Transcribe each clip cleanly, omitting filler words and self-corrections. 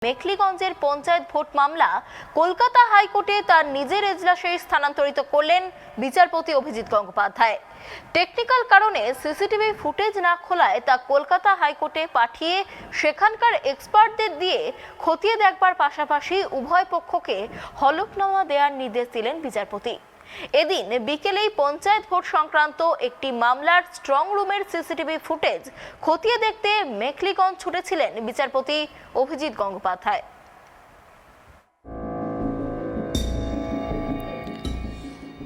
মেখলিগঞ্জের panchayat vote মামলা কলকাতা হাইকোর্টে তার নিজের এজলাসে স্থানান্তরিত করলেন বিচারপতি অভিজিৎ গঙ্গোপাধ্যায়। টেকনিক্যাল কারণে সিসিটিভি ফুটেজ না খোলায় তা কলকাতা হাইকোর্টে পাঠিয়ে সেখানকার এক্সপার্টদের দিয়ে খতিয়ে দেখবার পাশাপাশি উভয় পক্ষকে হলফনামা দেওয়ার নির্দেশ দিলেন বিচারপতি। এদিন বিকেলেই পঞ্চায়েত ভোট সংক্রান্ত একটি মামলার স্ট্রং রুমের সিসিটিভি ফুটেজ খতিয়ে দেখতে মেখলিগঞ্জ ছুটেছিলেন বিচারপতি অভিজিৎ গঙ্গোপাধ্যায়।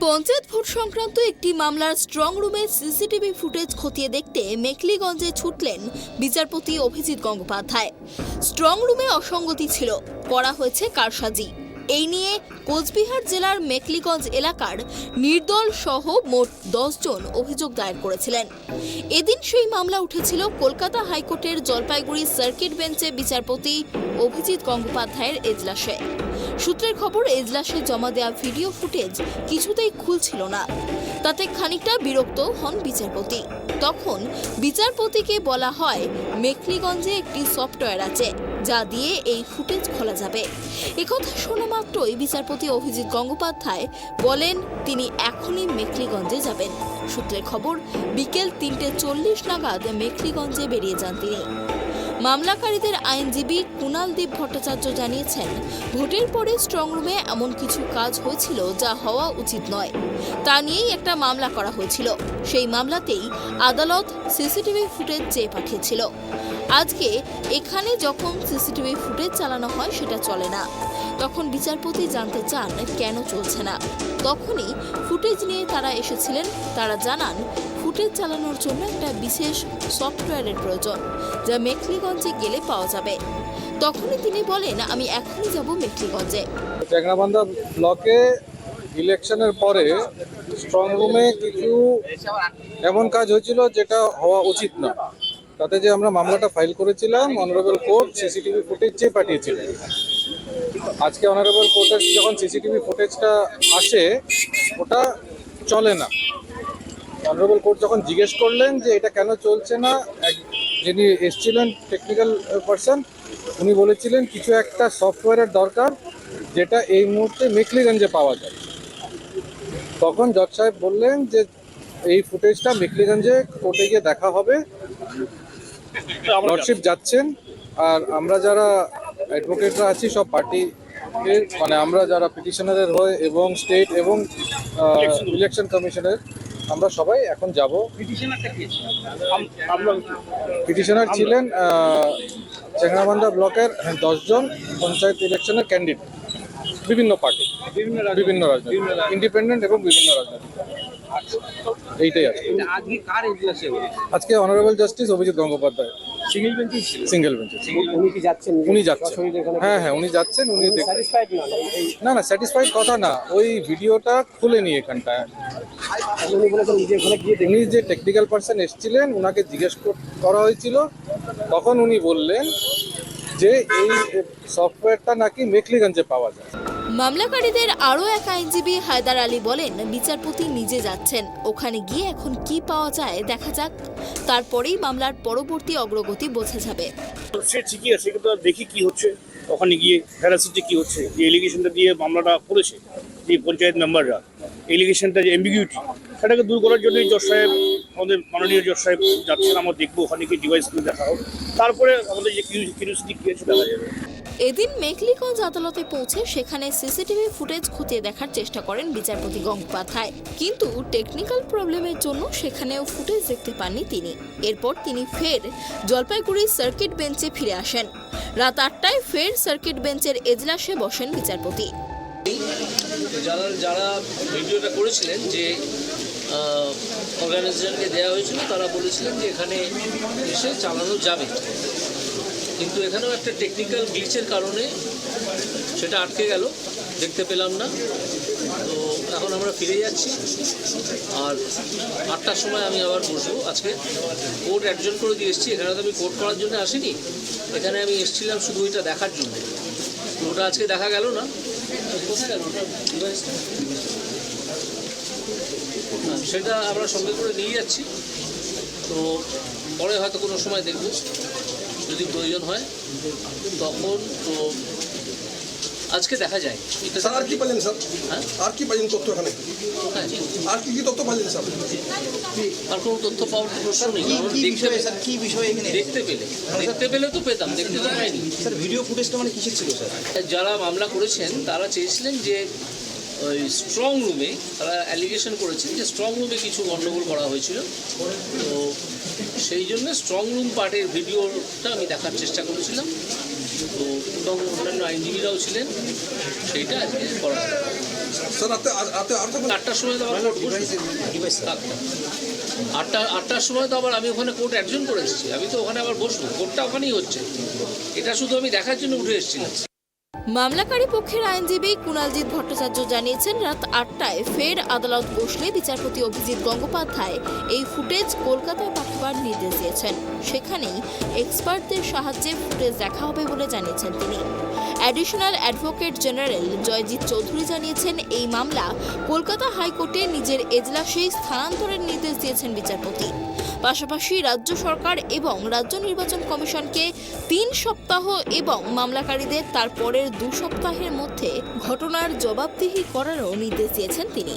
পঞ্চায়েত ভোট সংক্রান্ত একটি মামলার স্ট্রং রুমের সিসিটিভি ফুটেজ খতিয়ে দেখতে মেখলিগঞ্জে ছুটলেন বিচারপতি অভিজিৎ গঙ্গোপাধ্যায়। স্ট্রং রুমে অসঙ্গতি ছিল, করা হয়েছে কারসাজি। এই নিয়ে কোচবিহার জেলার মেখলিগঞ্জ এলাকার নির্দল সহ মোট 10 জন অভিযোগ দায়ের করেছিলেন। এদিন সেই মামলা উঠেছিল কলকাতা হাইকোর্টের জলপাইগুড়ি সার্কিট বেঞ্চে বিচারপতি অভিজিৎ গঙ্গোপাধ্যায়ের এজলাসে। সূত্রের খবর, এজলাসে জমা দেওয়া ভিডিও ফুটেজ কিছুতেই খুলছিল না। তাতে খানিকটা বিরক্ত হন বিচারপতি। তখন বিচারপতিকে বলা হয় মেখলিগঞ্জে একটি সফটওয়্যার আছে যা দিয়ে এই ফুটেজ খোলা যাবে। একথা শোনা মাত্রই বিচারপতি অভিজিৎ গঙ্গোপাধ্যায় বলেন তিনি এখনই মেখলিগঞ্জে যাবেন। সূত্রের খবর, বিকেল 3:40 নাগাদ মেখলিগঞ্জে বেরিয়ে যান তিনি। মামলাকারীদের আইনজীবী কুণালদীপ ভট্টাচার্য জানিয়েছেন, ভোটের পরে স্ট্রং রুমে এমন কিছু কাজ হয়েছিল যা হওয়া উচিত নয়। তা নিয়েই একটা মামলা করা হয়েছিল। সেই মামলাতেই আদালত সিসিটিভি ফুটেজ চেয়ে পাঠিয়েছিল। আজকে এখানে যখন সিসিটিভি ফুটেজ চালানো হয় সেটা চলে না। তখন বিচারপতি জানতে চান কেন চলছে না। তখনই ফুটেজ নিয়ে তারা এসেছিলেন। তারা জানান ফুটেজ চালানোর জন্য একটা বিশেষ সফটওয়্যারের প্রয়োজন যা মেখলিগঞ্জে গেলে পাওয়া যাবে। তখনই তিনি বলেন আমি এখনই যাব মেখলিগঞ্জে। চ্যাংড়াবান্ধা ব্লকে ইলেকশনের পরে স্ট্রং রুমে কিছু এমন কাজ হয়েছিল যেটা হওয়া উচিত না। তাতে যে আমরা মামলাটা ফাইল করেছিলাম, অনারেবল কোর্ট সিসিটিভি ফুটেজ চেয়ে পাঠিয়েছিলেন। আজকে অনারেবল কোর্টের যখন সিসিটিভি ফুটেজটা আসে ওটা চলে না। অনারেবল কোর্ট যখন জিজ্ঞেস করলেন যে এটা কেন চলছে না, যিনি এসেছিলেন টেকনিক্যাল পারসন উনি বলেছিলেন কিছু একটা সফটওয়্যারের দরকার যেটা এই মুহূর্তে মেখলিগঞ্জে পাওয়া যায়। তখন জজ সাহেব বললেন যে এই ফুটেজটা মেখলিগঞ্জে কোর্টে গিয়ে দেখা হবে। লর্ডশিপ যাচ্ছেন, আর আমরা যারা অ্যাডভোকেটরা আছি সব পার্টি মানে আমরা যারা পিটিশনারের হয়ে এবং স্টেট এবং ইলেকশন কমিশনের আমরা সবাই এখন যাব। পিটিশনার ছিলেন চ্যাংড়াবান্ধা ব্লকের 10 জন পঞ্চায়েত ইলেকশনের ক্যান্ডিডেট, বিভিন্ন পার্টি, বিভিন্ন রাজনীতি, ইন্ডিপেন্ডেন্ট এবং বিভিন্ন রাজনীতি। এইটাই আছে। আজকে honourable justice Abhijit Gangopadhyay single বেঞ্চে। উনি যাচ্ছেন। হ্যাঁ, উনি যাচ্ছেন। উনি না স্যাটিসফাইড কথা না, ওই ভিডিওটা খুলেনি এখানটায়। উনি যে টেকনিক্যাল পার্সন এসেছিলেন ওনাকে জিজ্ঞেস করা হয়েছিল, তখন উনি বললেন যে এই সফটওয়্যারটা নাকি মেখলিগঞ্জে পাওয়া যায়। মামলাকারীদের আরও এক আইনজীবী হায়দার আলী বলেন বিচারপতি নিজে যাচ্ছেন, ওখানে গিয়ে এখন কি পাওয়া যায় দেখা যাক, তারপরেই মামলার পরবর্তী অগ্রগতি বোঝা যাবে। সে ঠিকই আছে, কিন্তু দেখি কি হচ্ছে ওখানে গিয়ে, ভ্যারাসিটি কি হচ্ছে। যে এলিগেশনটা দিয়ে মামলাটা করেছে যে পঞ্চায়েত মেম্বাররা, এলিগেশনটা যে এম্বিগুইটি সেটাকে দূর করার জন্যই জজ সাহেব, আমাদের মাননীয় জজ সাহেব যাচ্ছেন। আমরা দেখবো ওখানে কি ডিভাইস করে দেখা হোক, তারপরে আমাদের যে কিউরিওসিটি কি আছে দেখা যাবে। এদিন মেখলিগঞ্জ আদালতে পৌঁছে সেখানে সিসিটিভি ফুটেজ খতিয়ে দেখার চেষ্টা করেন বিচারপতি গঙ্গোপাধ্যায়, কিন্তু টেকনিক্যাল প্রবলেমের জন্য সেখানেও ফুটেজ দেখতে পাননি তিনি। এরপর তিনি ফের জলপাইগুড়ি সার্কিট বেঞ্চে ফিরে আসেন। রাত 8টায় ফের সার্কিট বেঞ্চের এজলাসে বসেন বিচারপতি। যারা ভিডিওটা করেছিলেন যে অর্গানাইজেশনকে দেওয়া হয়েছিল, তারা বলেছিলেন যে এখানে এসে চালানো যাবে, কিন্তু এখানেও একটা টেকনিক্যাল গ্লিচের কারণে সেটা আটকে গেল, দেখতে পেলাম না। তো এখন আমরা ফিরে যাচ্ছি, আর 8টার সময় আমি আবার বসবো। আজকে কোর্ট অ্যাডজন করে দিয়ে এসেছি। এখানে তো আমি কোর্ট করার জন্য আসিনি, এখানে আমি এসেছিলাম শুধু ওইটা দেখার জন্য। ওটা আজকে দেখা গেল না। সেটা আমরা সঙ্গে করে নিয়ে যাচ্ছি, তো পরে হয়তো কোনো সময় দেখব। যদি প্রয়োজন হয় তখন তো আজকে দেখা যায়। এটা স্যার আর কি পাইলেন স্যার? হ্যাঁ? আর কি পাইলেন তথ্য এখানে? কোথায়? আর কি কি তথ্য পাইলেন স্যার? আর কোনো তথ্য পাওয়ার প্রশ্ন নেই, কারণ দেখতে পেলে তো পেতাম, দেখতে তো পাইনি। স্যার ভিডিও ফুটেজটা মানে কিসের ছিল স্যার? যারা মামলা করেছেন তারা চেয়েছিলেন যে ওই স্ট্রং রুমে, তারা অ্যালিগেশন করেছেন যে স্ট্রং রুমে কিছু গণ্ডগোল করা হয়েছিল, তো সেই জন্য স্ট্রং রুম পার্টের ভিডিওটা আমি দেখার চেষ্টা করেছিলাম, তো এবং অন্যান্য আইনজীবীরাও ছিলেন, সেইটা আজকে করা হলো। স্যার রাতে আর থাকবেন? 8টার সময় তো আবার কোর্ট বসবে। আটটার সময় তো আবার আমি ওখানে কোর্ট অ্যাডজন করে এসেছি, আমি তো ওখানে আবার বসবো, কোর্টটা ওখানেই হচ্ছে, এটা শুধু আমি দেখার জন্য উঠে এসেছিলাম। মামলাকারী পক্ষের আইনজীবী কুণালজিৎ ভট্টাচার্য জানিয়েছেন, রাত 8টায় ফের আদালত বসলে বিচারপতি অভিজিৎ গঙ্গোপাধ্যায় এই ফুটেজ কলকাতায় পাঠাবার নির্দেশ দিয়েছেন। সেখানেই এক্সপার্টদের সাহায্যে ফুটেজ দেখা হবে বলে জানিয়েছেন তিনি। Additional advocate general Joyjit Chowdhury জানিয়েছেন, এই মামলা কলকাতা হাইকোর্টে নিজের এজলাসেই স্থানান্তরের নির্দেশ দিয়েছেন বিচারপতি। পাশাপাশি রাজ্য সরকার এবং রাজ্য নির্বাচন কমিশনকে 3 সপ্তাহ এবং মামলাকারীদের তারপরের 2 সপ্তাহের মধ্যে ঘটনার জবাবদিহি করারও নির্দেশ দিয়েছেন তিনি।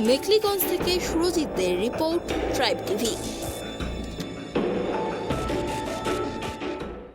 মেখলিগঞ্জ থেকে সুরজিৎদের রিপোর্ট, ট্রাইব টিভি।